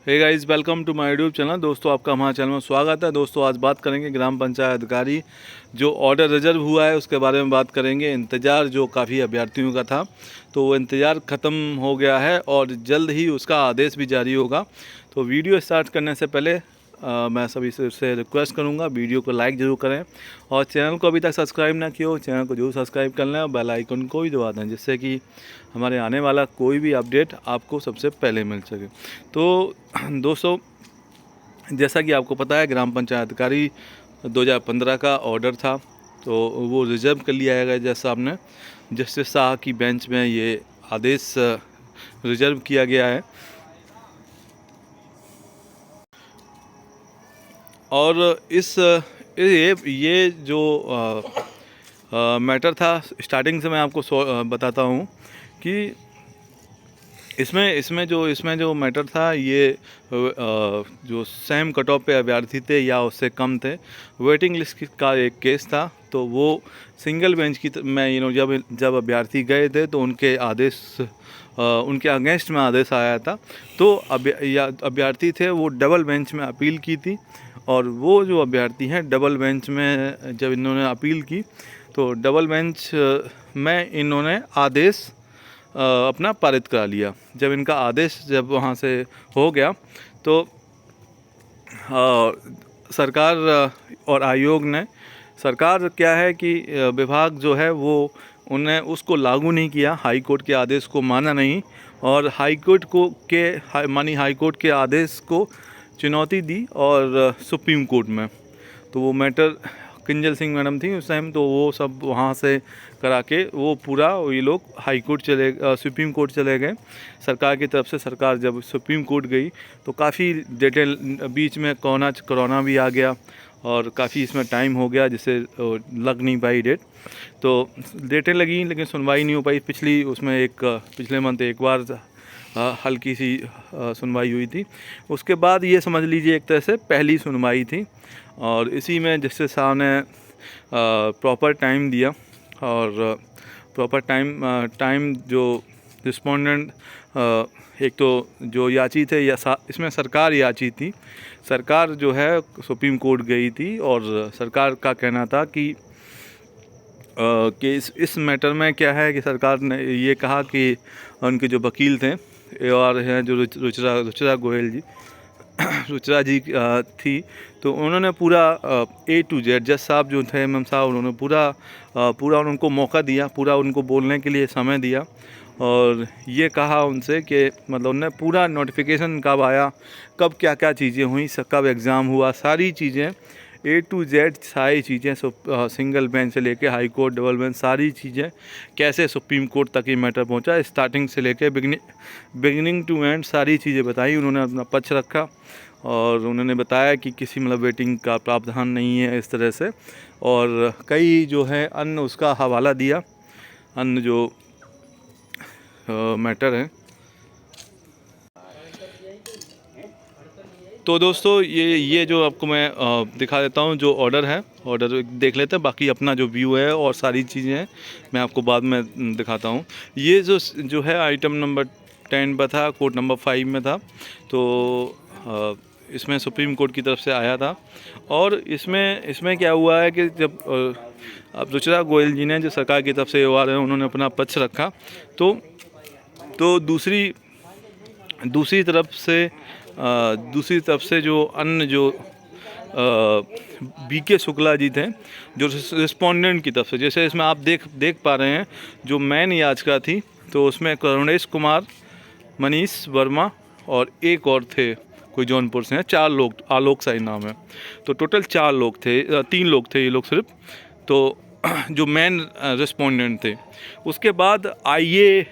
Hey guys, welcome to my YouTube channel. दोस्तों, आपका हमारे चैनल में स्वागत है। दोस्तों, आज बात करेंगे ग्राम पंचायत अधिकारी जो ऑर्डर रिजर्व हुआ है उसके बारे में बात करेंगे। इंतज़ार जो काफ़ी अभ्यर्थियों का था, तो वो इंतज़ार ख़त्म हो गया है और जल्द ही उसका आदेश भी जारी होगा। तो वीडियो स्टार्ट करने से पहले मैं सभी से रिक्वेस्ट करूंगा, वीडियो को लाइक ज़रूर करें और चैनल को अभी तक सब्सक्राइब ना किया हो, चैनल को जरूर सब्सक्राइब कर लें और बेल आइकन को भी दबा दें, जिससे कि हमारे आने वाला कोई भी अपडेट आपको सबसे पहले मिल सके। तो दोस्तों, जैसा कि आपको पता है, ग्राम पंचायत अधिकारी 2015 का ऑर्डर था, तो वो रिजर्व कर लिया गया। जज साहब ने, जस्टिस शाह की बेंच में ये आदेश रिजर्व किया गया है। और ये जो मैटर था, स्टार्टिंग से मैं आपको बताता हूँ कि इसमें जो मैटर था, ये जो सेम कट ऑफ पे अभ्यर्थी थे या उससे कम थे, वेटिंग लिस्ट का एक केस था। तो वो सिंगल बेंच की में जब अभ्यर्थी गए थे तो उनके उनके अगेंस्ट में आदेश आया था। तो अभ्यर्थी थे वो डबल बेंच में अपील की थी, और वो जो अभ्यर्थी हैं डबल बेंच में जब इन्होंने अपील की तो डबल बेंच में इन्होंने आदेश अपना पारित करा लिया। जब इनका आदेश वहाँ से हो गया तो सरकार और आयोग ने, सरकार क्या है कि विभाग जो है वो उन्हें उसको लागू नहीं किया, हाई कोर्ट के आदेश को माना नहीं, और हाई कोर्ट के आदेश को चुनौती दी और सुप्रीम कोर्ट में। तो वो मैटर किंजल सिंह मैडम थी उस टाइम, तो वो सब वहाँ से करा के ये लोग सुप्रीम कोर्ट चले गए सरकार की तरफ से। सरकार जब सुप्रीम कोर्ट गई तो काफ़ी डिटेल, बीच में कोरोना भी आ गया और काफ़ी इसमें टाइम हो गया, जिससे लग नहीं पाई डेट। तो डेटें लगी लेकिन सुनवाई नहीं हो पाई। पिछले मंथ एक बार हल्की सी सुनवाई हुई थी। उसके बाद ये समझ लीजिए एक तरह से पहली सुनवाई थी, और इसी में जस्टिस साहब ने प्रॉपर टाइम दिया। और प्रॉपर टाइम जो रिस्पोंडेंट, एक तो जो याची थे इसमें सरकार याची थी, सरकार जो है सुप्रीम कोर्ट गई थी, और सरकार का कहना था कि इस मैटर में क्या है कि सरकार ने ये कहा कि उनके जो वकील थे और हैं जो रुचिरा गोयल जी रुचिरा जी थी, तो उन्होंने पूरा A to Z, जज साहब जो थे एमएम साहब, उन्होंने पूरा उनको मौका दिया, पूरा उनको बोलने के लिए समय दिया, और ये कहा उनसे कि मतलब उन्होंने पूरा नोटिफिकेशन कब आया, कब क्या क्या चीज़ें हुई, कब एग्ज़ाम हुआ, सारी चीज़ें A to Z, सारी चीज़ें सिंगल बेंच से लेके हाई कोर्ट, डबल बेंच, सारी चीज़ें कैसे सुप्रीम कोर्ट तक ये मैटर पहुंचा, स्टार्टिंग से लेके बिगिनिंग टू एंड सारी चीज़ें बताई। उन्होंने अपना पक्ष रखा और उन्होंने बताया कि किसी वेटिंग का प्रावधान नहीं है इस तरह से, और कई जो है अन्य उसका हवाला दिया, अन्य जो मैटर है। तो दोस्तों, ये जो आपको मैं दिखा देता हूँ, जो ऑर्डर देख लेते हैं। बाकी अपना जो व्यू है और सारी चीज़ें हैं मैं आपको बाद में दिखाता हूँ। ये जो है आइटम नंबर 10 पर था, कोर्ट नंबर 5 में था। तो इसमें सुप्रीम कोर्ट की तरफ से आया था, और इसमें क्या हुआ है कि जब अब रुचिरा गोयल जी ने, जो सरकार की तरफ से उन्होंने अपना पक्ष रखा, तो दूसरी तरफ से जो अन्य जो BK शुक्ला जी थे, जो रिस्पोंडेंट की तरफ से, जैसे इसमें आप देख पा रहे हैं, जो मेन याचिका थी, तो उसमें करुणेश कुमार, मनीष वर्मा और एक और थे, कोई जौनपुर से हैं, 4 लोग, आलोक साई नाम है। तो टोटल 4 लोग थे, 3 लोग थे ये लोग सिर्फ, तो जो मेन रिस्पोंडेंट थे। उसके बाद IA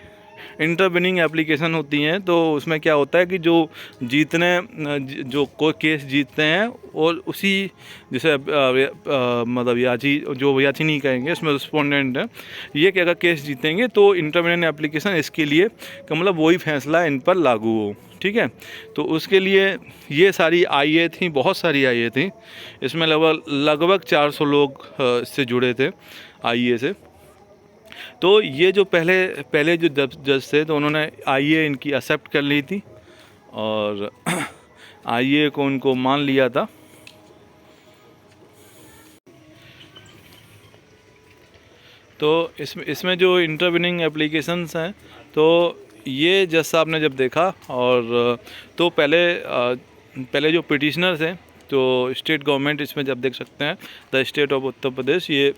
इंटरवेनिंग एप्लीकेशन होती हैं, तो उसमें क्या होता है कि जो कोई केस जीतते हैं, और उसी जैसे मतलब याची नहीं कहेंगे, इसमें रिस्पोंडेंट है, ये कि अगर केस जीतेंगे तो इंटरवेनिंग एप्लीकेशन इसके लिए कि मतलब वही फैसला इन पर लागू हो। ठीक है, तो उसके लिए ये सारी IA थी, बहुत सारी IA थी। इसमें लगभग 400 लोग इससे जुड़े थे IA से। तो ये जो पहले जो जज थे, तो उन्होंने IA इनकी एक्सेप्ट कर ली थी, और आईए को उनको मान लिया था। तो इसमें जो इंटरवेनिंग एप्लीकेशंस हैं, तो ये जैसा आपने जब देखा, और तो पहले जो पिटिशनर थे, तो स्टेट गवर्नमेंट इसमें जब देख सकते हैं, the state of Uttar Pradesh, ये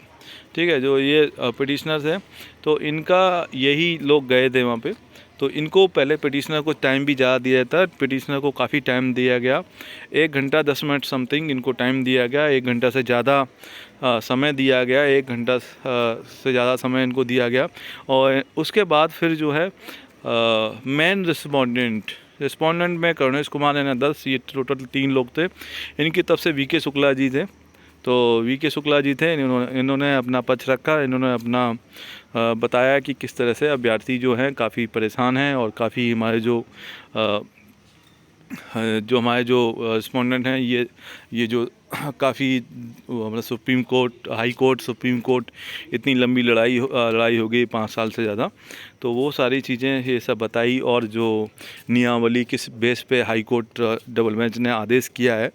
ठीक है, जो ये पिटिशनर्स हैं, तो इनका यही लोग गए थे वहाँ पे। तो इनको पहले पिटिशनर को टाइम भी ज़्यादा दिया था, पिटिशनर को काफ़ी टाइम दिया गया, 1 घंटा 10 मिनट समथिंग इनको टाइम दिया गया, 1 घंटा से ज़्यादा समय दिया गया, 1 घंटा से ज़्यादा समय इनको दिया गया। और उसके बाद फिर जो है मेन रिस्पोंडेंट में करुणेश कुमार है 10, ये टोटल 3 लोग थे। इनकी तरफ से वीके शुक्ला जी थे। तो वीके शुक्ला जी थे, इन्होंने अपना पक्ष रखा, इन्होंने अपना बताया कि किस तरह से अभ्यर्थी जो हैं काफ़ी परेशान हैं, और काफ़ी हमारे जो हमारे जो रिस्पोंडेंट हैं, ये जो काफ़ी मतलब supreme court, high court, supreme court, इतनी लंबी लड़ाई हो गई 5 साल से ज़्यादा। तो वो सारी चीज़ें ये सब बताई, और जो नियमावली किस बेस पे हाई कोर्ट डबल बेंच ने आदेश किया है,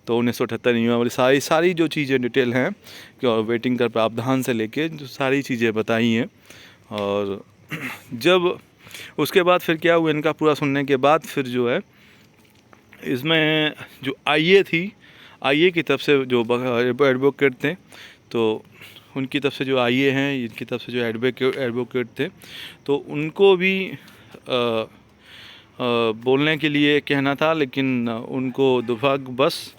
तो 1978 नियमावली, सारी जो चीज़ें डिटेल हैं कि, और वेटिंग का प्रावधान से लेके जो सारी चीज़ें बताई हैं। और जब उसके बाद फिर क्या हुआ, इनका पूरा सुनने के बाद फिर जो है इसमें जो आईए थी, आईए की तरफ से जो एडवोकेट थे, तो उनकी तरफ से जो आईए हैं, इनकी तरफ से जो एडवोकेट थे, तो उनको भी बोलने के लिए कहना था, लेकिन उनको दुर्भाग्यवश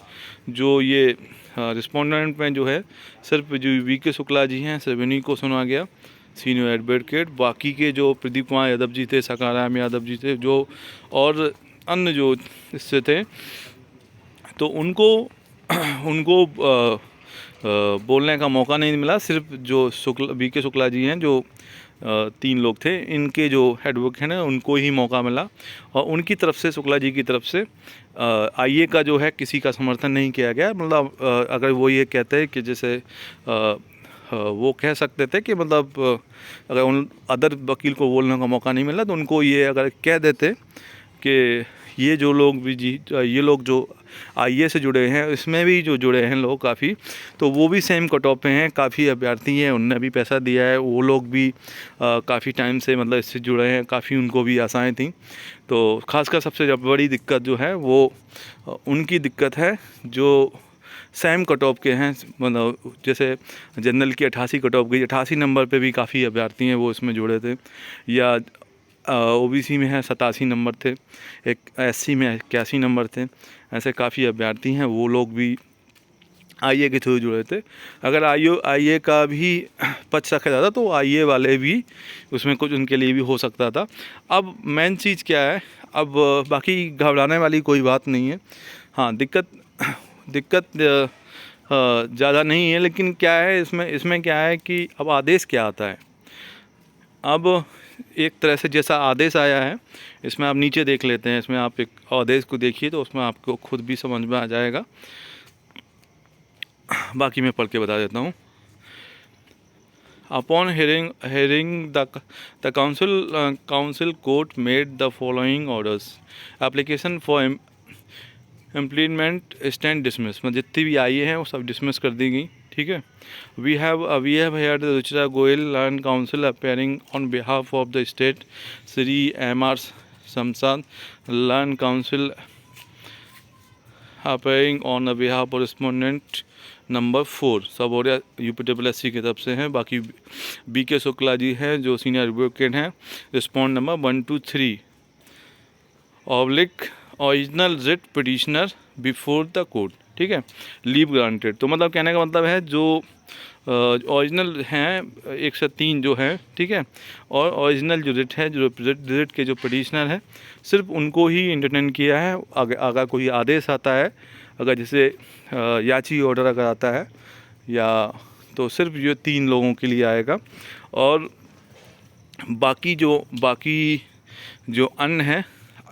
जो ये रिस्पोंडेंट में जो है सिर्फ जो वीके शुक्ला जी हैं, सिर्फ इन्हीं को सुना गया, सीनियर एडवोकेट। बाकी के जो प्रदीप कुमार यादव जी थे, सकाराम यादव जी थे, जो और अन्य जो इससे थे, तो उनको बोलने का मौका नहीं मिला। सिर्फ जो वीके शुक्ला जी हैं, जो 3 लोग थे, इनके जो एडवोकेट हैं उनको ही मौका मिला, और उनकी तरफ से, शुक्ला जी की तरफ से आईए का जो है किसी का समर्थन नहीं किया गया। मतलब अगर वो ये कहते हैं कि जैसे वो कह सकते थे कि मतलब अगर उन अदर वकील को बोलने का मौका नहीं मिला, तो उनको ये अगर कह देते कि ये जो लोग भी ये लोग जो आईए से जुड़े हैं, इसमें भी जो जुड़े हैं लोग काफ़ी, तो वो भी सेम कट ऑफ पे हैं, काफ़ी अभ्यर्थी हैं, उनने भी पैसा दिया है, वो लोग भी काफ़ी टाइम से मतलब इससे जुड़े हैं, काफ़ी उनको भी आशाएं थी। तो खासकर सबसे बड़ी दिक्कत जो है वो उनकी दिक्कत है जो सेम कट ऑफ के हैं। मतलब जैसे जनरल की 88 कट ऑफ गई, 88 नंबर पे भी काफ़ी अभ्यर्थी हैं वो इसमें जुड़े थे, या ओबीसी में है 87 नंबर थे, एक एससी में 81 नंबर थे, ऐसे काफ़ी अभ्यर्थी हैं, वो लोग भी आईए के थ्रू जुड़े थे। अगर आईए का भी पक्ष रखा जाता तो आईए वाले भी उसमें कुछ उनके लिए भी हो सकता था। अब मेन चीज़ क्या है, अब बाकी घबराने वाली कोई बात नहीं है। हाँ, दिक्कत ज़्यादा नहीं है, लेकिन क्या है इसमें क्या है कि अब आदेश क्या आता है। अब एक तरह से जैसा आदेश आया है, इसमें आप नीचे देख लेते हैं, इसमें आप एक आदेश को देखिए तो उसमें आपको खुद भी समझ में आ जाएगा। बाकी मैं पढ़ के बता देता हूँ। Upon hearing the council court made the following orders. Application for implement stand dismiss, मतलब जितनी भी आई हैं वो सब डिसमिस कर दी गई। ठीक है, we have heard Ruchira Goyal land council appearing on behalf of the state, Shri M.R. Shamshad land council appearing on the behalf of respondent number 4 सब और UPSSC की तरफ से हैं। बाकी बीके शुक्ला जी हैं जो सीनियर एडवोकेट हैं, respond number 1 2 3 oblique original writ petitioner before the court. ठीक है, लीव ग्रांटेड, तो मतलब कहने का मतलब है जो ओरिजिनल हैं 1 से 3 जो है, ठीक है, और ओरिजिनल जो रिट है, जो रिट के जो पिटिशनर है, सिर्फ उनको ही इंटरटेन किया है। अगर कोई आदेश आता है, अगर जैसे याची ऑर्डर अगर आता है या, तो सिर्फ ये 3 लोगों के लिए आएगा, और बाकी जो अन्य है,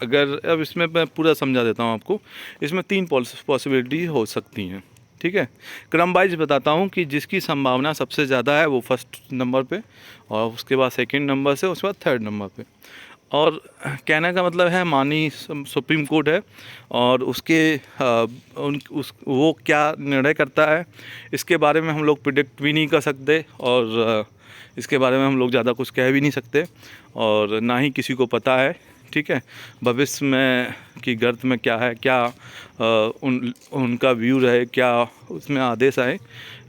अगर अब इसमें मैं पूरा समझा देता हूँ आपको। इसमें 3 पॉसिबिलिटी हो सकती हैं। ठीक है, क्रम वाइज बताता हूँ कि जिसकी संभावना सबसे ज़्यादा है वो फर्स्ट नंबर पे, और उसके बाद सेकंड नंबर से, उसके बाद थर्ड नंबर पे। और कहने का मतलब है माननीय सुप्रीम कोर्ट है और उसके वो क्या निर्णय करता है इसके बारे में हम लोग प्रिडिक्ट भी नहीं कर सकते और इसके बारे में हम लोग ज़्यादा कुछ कह भी नहीं सकते और ना ही किसी को पता है। ठीक है, भविष्य में की गर्त में क्या है, क्या उनका व्यू रहे, क्या उसमें आदेश आए,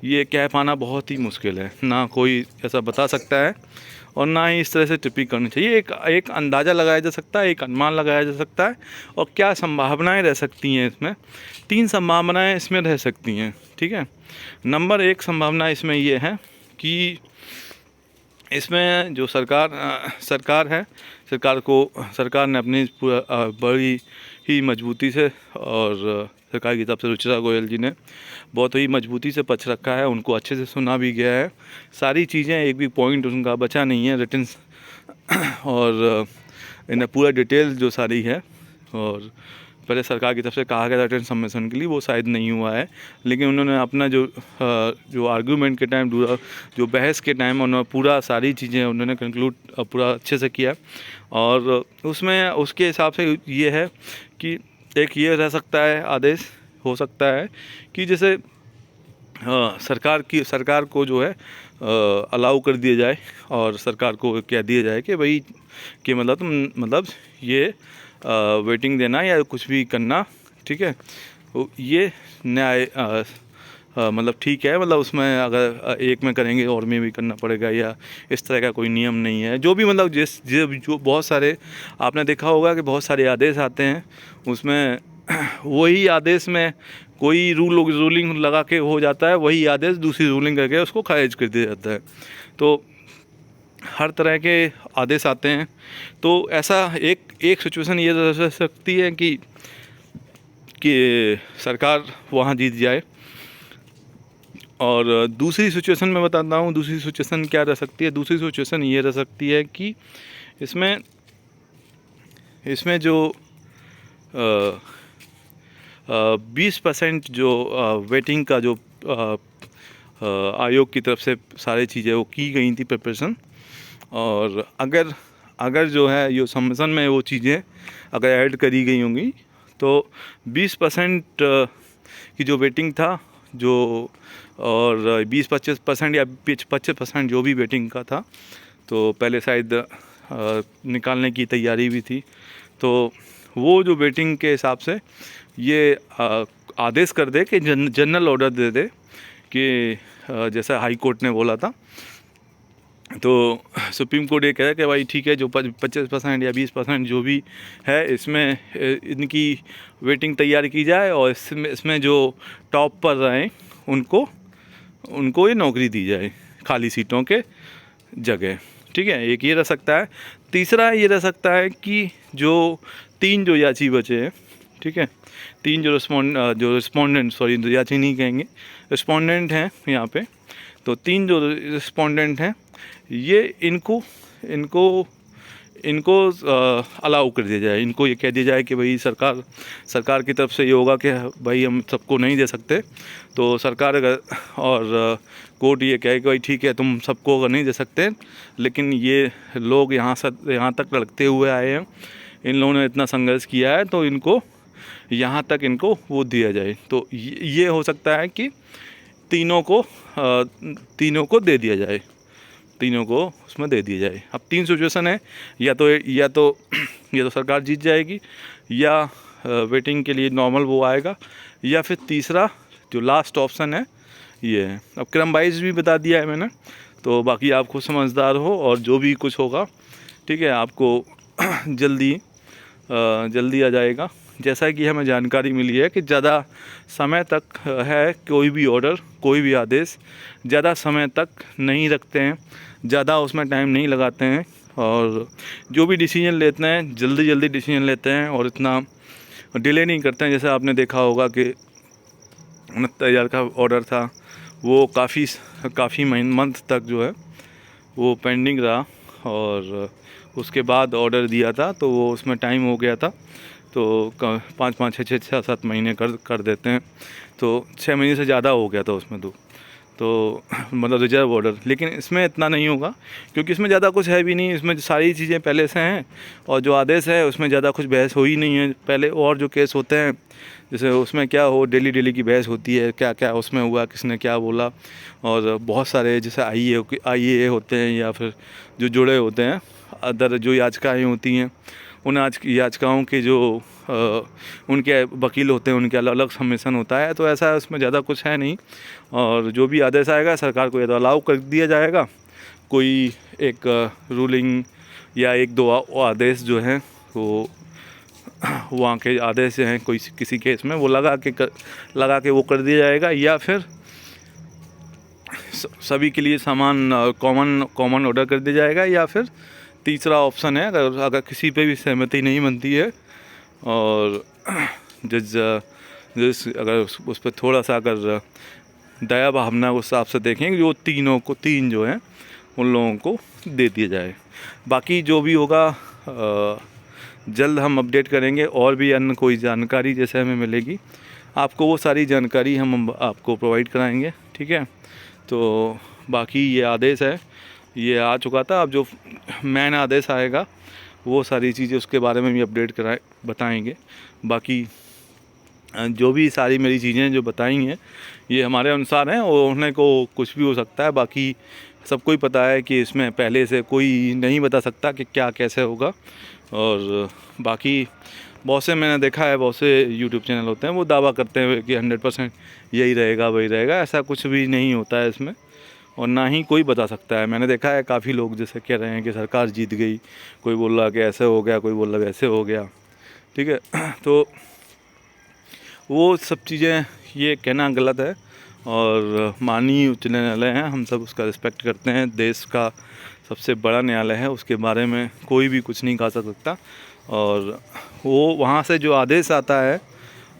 ये कह पाना बहुत ही मुश्किल है। ना कोई ऐसा बता सकता है और ना ही इस तरह से टिप्पणी करनी चाहिए। एक अंदाज़ा लगाया जा सकता है, एक अनुमान लगाया जा सकता है और क्या संभावनाएं रह सकती हैं इसमें। 3 संभावनाएं इसमें रह सकती हैं। ठीक है, नंबर 1 संभावना इसमें ये है कि इसमें जो सरकार है, सरकार ने अपनी पूरा बड़ी ही मजबूती से और सरकार की तरफ से रुचिरा गोयल जी ने बहुत ही मजबूती से पक्ष रखा है, उनको अच्छे से सुना भी गया है। सारी चीज़ें, एक भी पॉइंट उनका बचा नहीं है रिटन और इन्हें पूरा डिटेल जो सारी है। और पहले सरकार की तरफ से कहा गया था रिटन सबमिशन के लिए, वो शायद नहीं हुआ है, लेकिन उन्होंने अपना जो आर्गूमेंट के टाइम, जो बहस के टाइम उन्होंने पूरा सारी चीज़ें उन्होंने कंक्लूड पूरा अच्छे से किया। और उसमें उसके हिसाब से ये है कि एक ये रह सकता है, आदेश हो सकता है कि जैसे सरकार को जो है अलाउ कर दिया जाए और सरकार को कह दिया जाए कि भाई कि मतलब तुम ये वेटिंग देना या कुछ भी करना, ठीक है, तो ये न्याय मतलब ठीक है, मतलब उसमें अगर एक में करेंगे और में भी करना पड़ेगा या इस तरह का कोई नियम नहीं है। जो भी मतलब जो बहुत सारे आपने देखा होगा कि बहुत सारे आदेश आते हैं, उसमें वही आदेश में कोई रूलिंग लगा के हो जाता है, वही आदेश दूसरी रूलिंग करके उसको खारिज कर दिया जाता है। तो हर तरह के आदेश आते हैं। तो ऐसा एक सिचुएशन ये रह सकती है कि सरकार वहाँ जीत जाए। और दूसरी सिचुएशन मैं बताता हूँ, दूसरी सिचुएशन क्या रह सकती है। दूसरी सिचुएशन ये रह सकती है कि इसमें जो 20% जो वेटिंग का जो आयोग की तरफ से सारी चीज़ें वो की गई थी प्रिपरेशन, और अगर जो है ये सबमिशन में वो चीज़ें अगर ऐड करी गई होंगी तो 20% की जो वेटिंग था जो, और 20-25% या 25% जो भी वेटिंग का था, तो पहले शायद निकालने की तैयारी भी थी। तो वो जो वेटिंग के हिसाब से ये आदेश कर दे कि जनरल ऑर्डर दे दे कि जैसा हाई कोर्ट ने बोला था, तो सुप्रीम कोर्ट ये कह रहा है कि भाई ठीक है, जो 25% या 20% जो भी है इसमें इनकी वेटिंग तैयार की जाए और इसमें जो टॉप पर रहें उनको ये नौकरी दी जाए खाली सीटों के जगह। ठीक है, एक ये रह सकता है। तीसरा ये रह सकता है कि जो 3 जो याची बचे हैं, ठीक है, 3 जो रिस्पोंडेंट, सॉरी याची नहीं कहेंगे, रिस्पोंडेंट हैं यहाँ पे, तो 3 जो रिस्पोंडेंट हैं ये इनको अलाउ कर दिया जाए। इनको ये कह दिया जाए कि भाई सरकार की तरफ से ये होगा कि भाई हम सबको नहीं दे सकते, तो सरकार अगर और कोर्ट ये कहे कि भाई ठीक है तुम सबको अगर नहीं दे सकते, लेकिन ये लोग यहाँ तक लड़ते हुए आए हैं, इन लोगों ने इतना संघर्ष किया है, तो इनको यहाँ तक इनको वो दिया जाए। तो ये हो सकता है कि तीनों को दे दिया जाए, तीनों को उसमें दे दिया जाए। अब 3 सिचुएशन है, या तो सरकार जीत जाएगी, या वेटिंग के लिए नॉर्मल वो आएगा, या फिर तीसरा जो लास्ट ऑप्शन है ये है। अब क्रम वाइज भी बता दिया है मैंने, तो बाकी आप खुद समझदार हो और जो भी कुछ होगा, ठीक है, आपको जल्दी आ जाएगा। जैसा कि हमें जानकारी मिली है कि ज़्यादा समय तक है कोई भी ऑर्डर, कोई भी आदेश ज़्यादा समय तक नहीं रखते हैं, ज़्यादा उसमें टाइम नहीं लगाते हैं, और जो भी डिसीजन लेते हैं जल्दी डिसीजन लेते हैं और इतना डिले नहीं करते हैं। जैसे आपने देखा होगा कि 69,000 का ऑर्डर था, वो काफ़ी मंथ तक जो है वो पेंडिंग रहा, और उसके बाद ऑर्डर दिया था, तो वो उसमें टाइम हो गया था, तो 5-5, 6-7 महीने कर देते हैं, तो 6 महीने से ज़्यादा हो गया था उसमें। तो मतलब रिजर्व ऑर्डर। लेकिन इसमें इतना नहीं होगा क्योंकि इसमें ज़्यादा कुछ है भी नहीं, इसमें सारी चीज़ें पहले से हैं और जो आदेश है उसमें ज़्यादा कुछ बहस हो ही नहीं है। पहले और जो केस होते हैं जैसे उसमें क्या हो, डेली की बहस होती है, क्या क्या उसमें हुआ, किसने क्या बोला, और बहुत सारे जैसे आईए होते हैं या फिर जो जुड़े होते हैं अदर जो याचिकाएँ होती हैं, उन याचिकाओं के जो उनके वकील होते हैं उनके अलग अलग सबमिशन होता है। तो ऐसा उसमें ज़्यादा कुछ है नहीं, और जो भी आदेश आएगा सरकार को या तो अलाउ कर दिया जाएगा, कोई एक रूलिंग या एक दो आदेश जो हैं वो वहाँ के आदेश हैं कोई किसी केस में वो लगा के वो कर दिया जाएगा, या फिर सभी के लिए समान कॉमन ऑर्डर कर दिया जाएगा, या फिर तीसरा ऑप्शन है अगर किसी पे भी सहमति नहीं बनती है और जज अगर उस पर थोड़ा सा अगर दया भावना उस हिसाब से देखेंगे, जो तीन जो हैं उन लोगों को दे दिया जाए। बाकी जो भी होगा जल्द हम अपडेट करेंगे, और भी अन्य कोई जानकारी जैसे हमें मिलेगी आपको वो सारी जानकारी हम आपको प्रोवाइड कराएंगे, ठीक है। तो बाकी ये आदेश है, ये आ चुका था, अब जो मेन आदेश आएगा वो सारी चीज़ें उसके बारे में भी अपडेट बताएंगे। बाकी जो भी सारी मेरी चीज़ें जो बताई हैं ये हमारे अनुसार हैं और उन्हें को कुछ भी हो सकता है। बाकी सबको ही पता है कि इसमें पहले से कोई नहीं बता सकता कि क्या कैसे होगा। और बाकी बहुत से मैंने देखा है, बहुत से यूट्यूब चैनल होते हैं वो दावा करते हैं कि 100% यही रहेगा वही रहेगा, ऐसा कुछ भी नहीं होता है इसमें, और ना ही कोई बता सकता है। मैंने देखा है काफ़ी लोग जैसे कह रहे हैं कि सरकार जीत गई, कोई बोल रहा कि ऐसे हो गया, कोई बोल रहा वैसे हो गया, ठीक है। तो वो सब चीज़ें ये कहना गलत है, और माननीय उच्च न्यायालय है, हम सब उसका रिस्पेक्ट करते हैं, देश का सबसे बड़ा न्यायालय है, उसके बारे में कोई भी कुछ नहीं कह सकता। और वो वहाँ से जो आदेश आता है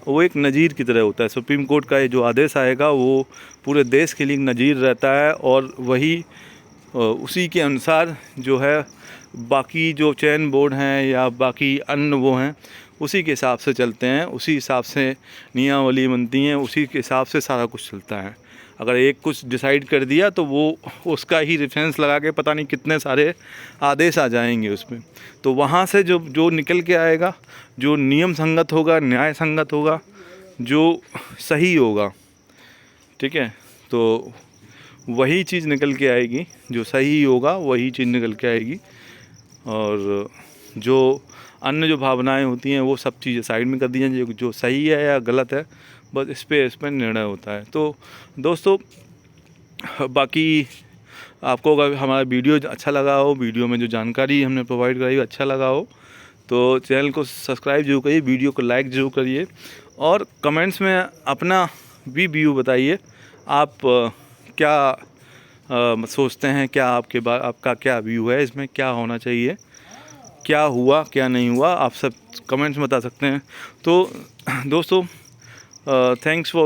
वो एक नज़ीर की तरह होता है। सुप्रीम कोर्ट का ये जो आदेश आएगा वो पूरे देश के लिए नज़ीर रहता है, और वही उसी के अनुसार जो है बाकी जो चयन बोर्ड हैं या बाकी अन्य वो हैं उसी के हिसाब से चलते हैं, उसी हिसाब से नियमावली बनती हैं, उसी के हिसाब से सारा कुछ चलता है। अगर एक कुछ डिसाइड कर दिया तो वो उसका ही रेफरेंस लगा के पता नहीं कितने सारे आदेश आ जाएंगे उसमें। तो वहाँ से जो निकल के आएगा, जो नियम संगत होगा, न्याय संगत होगा, जो सही होगा, ठीक है, तो वही चीज़ निकल के आएगी, जो सही होगा वही चीज़ निकल के आएगी। और जो अन्य जो भावनाएं होती हैं वो सब चीज़ें साइड में कर दी जाएं, जो सही है या गलत है बस इस पर निर्णय होता है। तो दोस्तों बाकी आपको अगर हमारा वीडियो अच्छा लगा हो, वीडियो में जो जानकारी हमने प्रोवाइड कराई अच्छा लगा हो, तो चैनल को सब्सक्राइब जरूर करिए, वीडियो को लाइक जरूर करिए, और कमेंट्स में अपना भी व्यू बताइए, आप क्या सोचते हैं, क्या आपका क्या व्यू है, इसमें क्या होना चाहिए, क्या हुआ क्या नहीं हुआ, आप सब कमेंट्स में बता सकते हैं। तो दोस्तों thanks for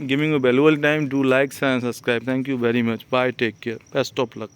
giving a valuable time. Do like and subscribe. Thank you very much. Bye. Take care. Best of luck.